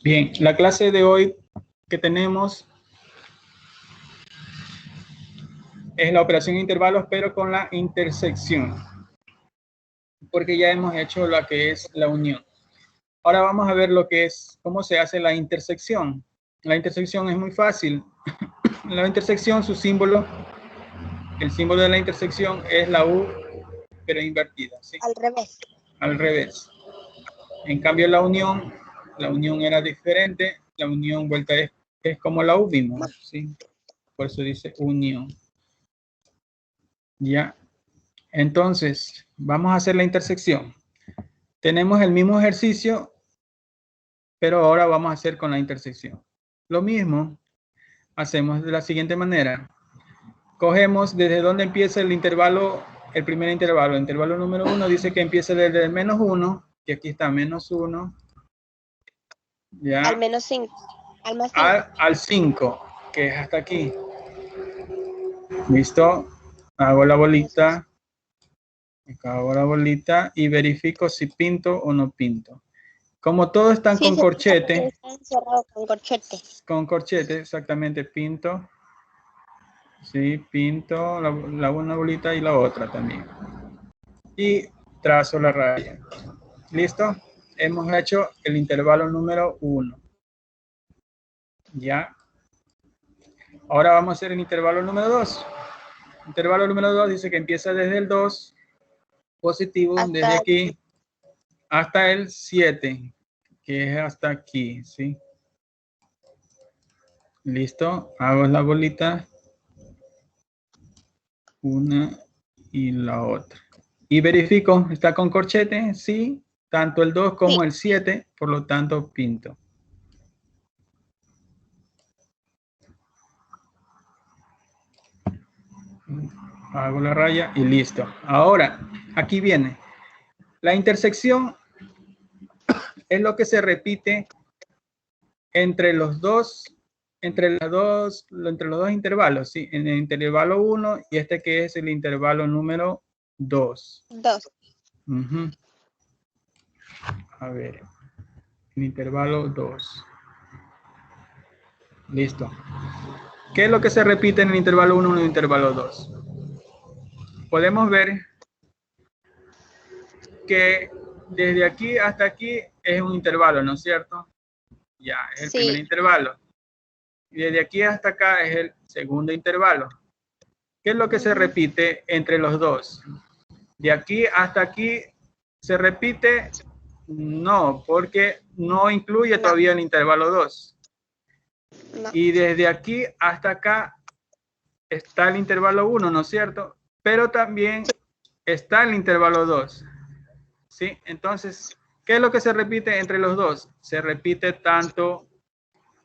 Bien, la clase de hoy que tenemos es la operación de intervalos, pero con la intersección, porque ya hemos hecho lo que es la unión. Ahora vamos a ver lo que es, cómo se hace la intersección. La intersección es muy fácil. La intersección, su símbolo, el símbolo de la intersección es la U, pero invertida, ¿sí? Al revés. Al revés. En cambio, la unión era diferente. La unión vuelta es como la U vimos, ¿sí? Por eso dice unión. Ya. Entonces, vamos a hacer la intersección. Tenemos el mismo ejercicio, pero ahora vamos a hacer con la intersección. Lo mismo hacemos de la siguiente manera. Cogemos desde donde empieza el intervalo, el primer intervalo. El intervalo número 1 dice que empieza desde el menos 1, y aquí está menos 1. Ya. Al menos 5. Al más 5. Al 5, que es hasta aquí. ¿Listo? Hago la bolita. Hago la bolita y verifico si pinto o no pinto. Como todos están con corchete. Está encerrado con corchete. Con corchete, exactamente, pinto. Sí, pinto la una bolita y la otra también. Y trazo la raya. ¿Listo? Hemos hecho el intervalo número 1. Ya. Ahora vamos a hacer el intervalo número 2. Intervalo número 2 dice que empieza desde el 2 positivo, Hasta desde aquí hasta el 7, que es hasta aquí, ¿sí? Listo, hago la bolita, una y la otra. Y verifico, ¿está con corchete? Sí, tanto el 2 como el 7, por lo tanto pinto. Hago la raya y listo. Ahora, aquí viene. La intersección es lo que se repite entre los dos intervalos, ¿sí? En el intervalo 1 y este que es el intervalo número 2. 2. A ver, el intervalo 2. Listo. ¿Qué es lo que se repite en el intervalo 1 y el intervalo 2? Podemos ver que desde aquí hasta aquí es un intervalo, ¿no es cierto? Ya, es el primer intervalo. Y desde aquí hasta acá es el segundo intervalo. ¿Qué es lo que se repite entre los dos? De aquí hasta aquí se repite, no, porque no incluye todavía el intervalo 2. No. Y desde aquí hasta acá está el intervalo 1, ¿no es cierto? Pero también está el intervalo 2. ¿Sí? Entonces, ¿qué es lo que se repite entre los dos? Se repite tanto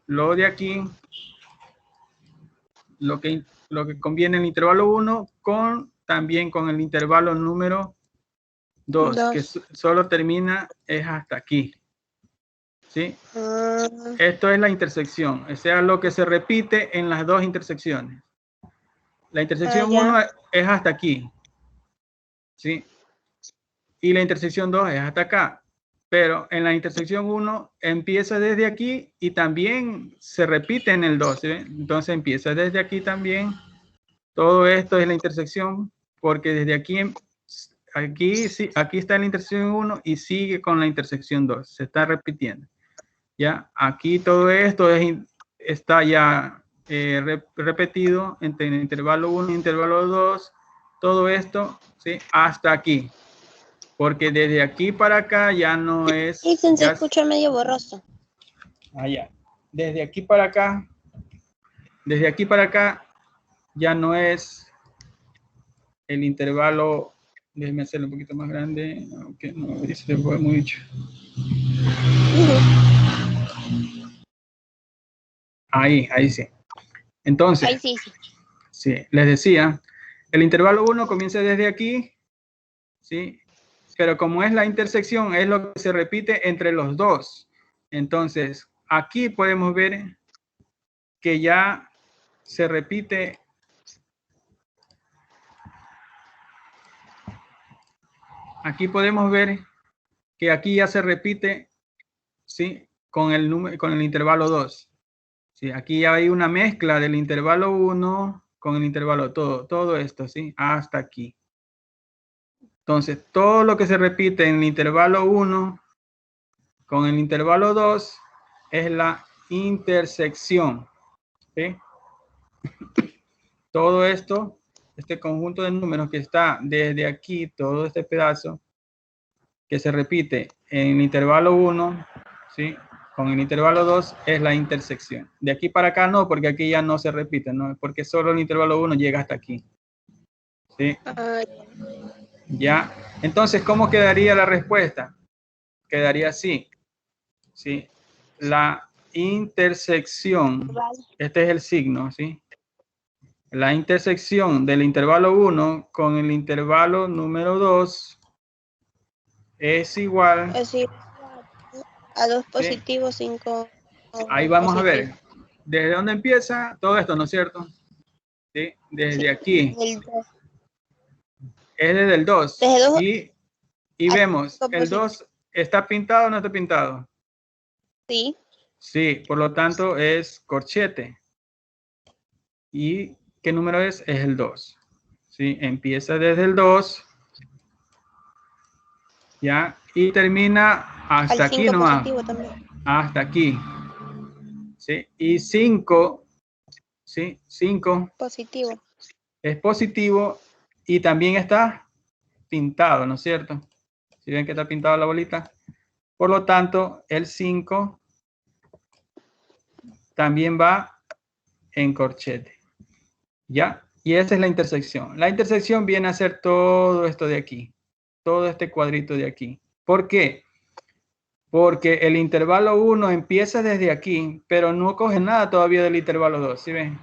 lo de aquí, lo que conviene el intervalo 1, también con el intervalo número 2, que solo termina es hasta aquí. ¿Sí? Esto es la intersección, o sea, lo que se repite en las dos intersecciones. La intersección 1 es hasta aquí. ¿Sí? Y la intersección 2 es hasta acá. Pero en la intersección 1 empieza desde aquí y también se repite en el 2. ¿Sí? Entonces empieza desde aquí también. Todo esto es la intersección porque desde aquí, aquí está la intersección 1 y sigue con la intersección 2. Se está repitiendo. ¿Ya? Aquí todo esto está ya repetido entre el intervalo 1 y el intervalo 2. Todo esto, ¿sí? Hasta aquí. Porque desde aquí para acá ya no es... Sí, se escucha medio borroso. Ya. Desde aquí para acá ya no es el intervalo. Déjeme hacerlo un poquito más grande, aunque no se fue mucho. Ahí sí. Entonces, ahí sí. Sí, les decía, el intervalo 1 comienza desde aquí, ¿sí? Pero como es la intersección, es lo que se repite entre los dos. Entonces, aquí podemos ver que ya se repite. Aquí podemos ver que aquí ya se repite, ¿sí? con el intervalo 2. ¿Sí? Aquí ya hay una mezcla del intervalo 1 con el intervalo, todo esto, ¿sí? Hasta aquí. Entonces, todo lo que se repite en el intervalo 1 con el intervalo 2 es la intersección. ¿Sí? Todo esto, este conjunto de números que está desde aquí, todo este pedazo, que se repite en el intervalo 1, ¿sí? Con el intervalo 2 es la intersección. De aquí para acá no, porque aquí ya no se repite, ¿no? Porque solo el intervalo 1 llega hasta aquí. ¿Sí? Ya. Entonces, ¿cómo quedaría la respuesta? Quedaría así. ¿Sí? La intersección, este es el signo, ¿sí? La intersección del intervalo 1 con el intervalo número 2 es igual a 2 positivos, 5 Ahí vamos a ver. ¿Desde dónde empieza todo esto, no es cierto? ¿Sí? Desde aquí. Es desde el 2. Y vemos, ¿el 2 está pintado o no está pintado? Sí. Sí, por lo tanto es corchete. ¿Y qué número es? Es el 2. ¿Sí? Empieza desde el 2. ¿Ya? Y termina hasta aquí nomás. Hasta aquí. ¿Sí? Y 5, ¿sí? 5 positivo. Es positivo y también está pintado, ¿no es cierto? Si ven que está pintado la bolita. Por lo tanto, el 5 también va en corchete. ¿Ya? Y esa es la intersección. La intersección viene a ser todo esto de aquí. Todo este cuadrito de aquí. ¿Por qué? Porque el intervalo 1 empieza desde aquí, pero no coge nada todavía del intervalo 2. ¿Sí ven?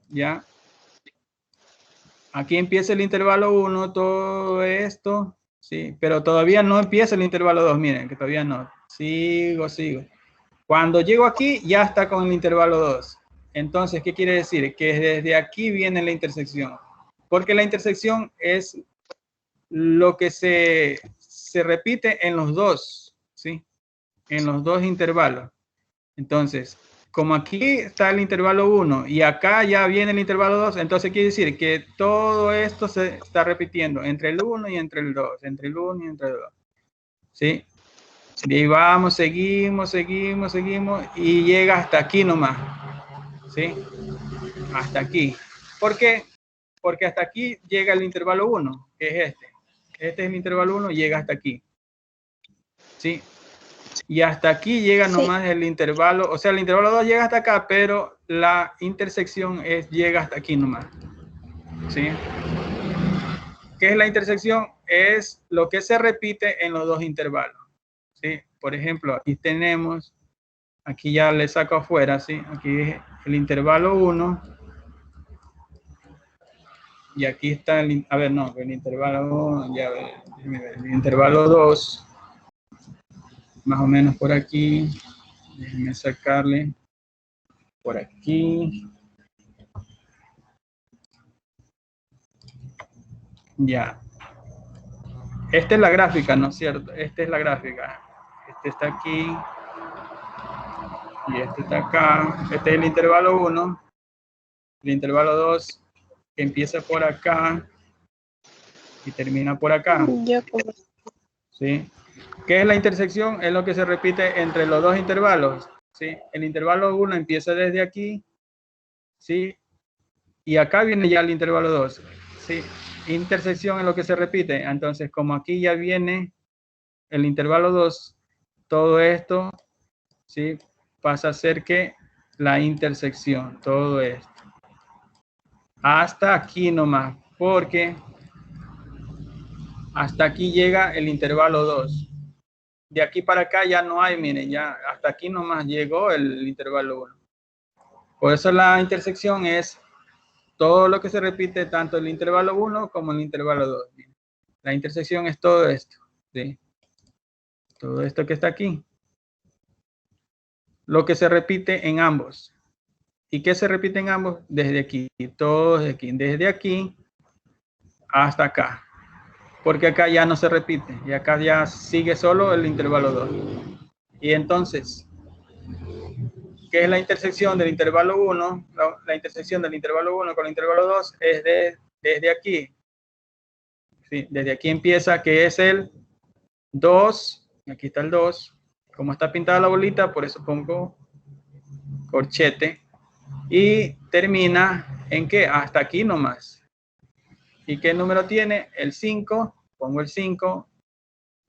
¿Ya? Aquí empieza el intervalo 1, todo esto. Sí, pero todavía no empieza el intervalo 2. Miren, que todavía no. Sigo. Cuando llego aquí, ya está con el intervalo 2. Entonces, ¿qué quiere decir? Que desde aquí viene la intersección. Porque la intersección es lo que se repite en los dos, ¿sí? En los dos intervalos. Entonces, como aquí está el intervalo 1 y acá ya viene el intervalo 2, entonces quiere decir que todo esto se está repitiendo entre el 1 y entre el 2, entre el 1 y entre el 2. ¿Sí? De ahí vamos, seguimos y llega hasta aquí nomás. ¿Sí? Hasta aquí. ¿Por qué? Porque hasta aquí llega el intervalo 1, que es este. Este es el intervalo 1 y llega hasta aquí. ¿Sí? Y hasta aquí llega nomás el intervalo, o sea, el intervalo 2 llega hasta acá, pero la intersección llega hasta aquí nomás. ¿Sí? ¿Qué es la intersección? Es lo que se repite en los dos intervalos. ¿Sí? Por ejemplo, aquí tenemos, aquí ya le saco afuera, ¿sí? Aquí es el intervalo 1. Y aquí está el intervalo 1, ya el intervalo 2, más o menos por aquí. Déjenme sacarle por aquí. Ya. Esta es la gráfica, ¿no es cierto? Esta es la gráfica. Este está aquí. Y este está acá. Este es el intervalo 1. El intervalo 2 que empieza por acá y termina por acá. ¿Sí? ¿Qué es la intersección? Es lo que se repite entre los dos intervalos. ¿Sí? El intervalo 1 empieza desde aquí. ¿Sí? Y acá viene ya el intervalo 2. ¿Sí? Intersección es lo que se repite. Entonces, como aquí ya viene el intervalo 2, todo esto, ¿sí? Pasa a ser que la intersección, todo esto. Hasta aquí nomás, porque hasta aquí llega el intervalo 2. De aquí para acá ya no hay, miren, ya hasta aquí nomás llegó el intervalo 1. Por eso la intersección es todo lo que se repite, tanto el intervalo 1 como el intervalo 2. La intersección es todo esto, ¿sí? Todo esto que está aquí. Lo que se repite en ambos. ¿Y qué se repite en ambos? Desde aquí, todo desde aquí hasta acá. Porque acá ya no se repite. Y acá ya sigue solo el intervalo 2. Y entonces, ¿qué es la intersección del intervalo 1? La intersección del intervalo 1 con el intervalo 2 es desde aquí. Sí, desde aquí empieza, que es el 2. Aquí está el 2. Como está pintada la bolita, por eso pongo corchete. Y termina en qué? Hasta aquí nomás. ¿Y qué número tiene? El 5. Pongo el 5.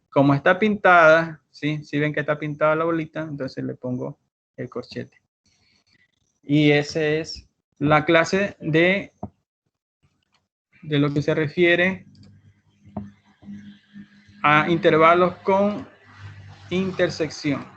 Como está pintada, ¿sí? Si ven que está pintada la bolita, entonces le pongo el corchete. Y esa es la clase de lo que se refiere a intervalos con intersección.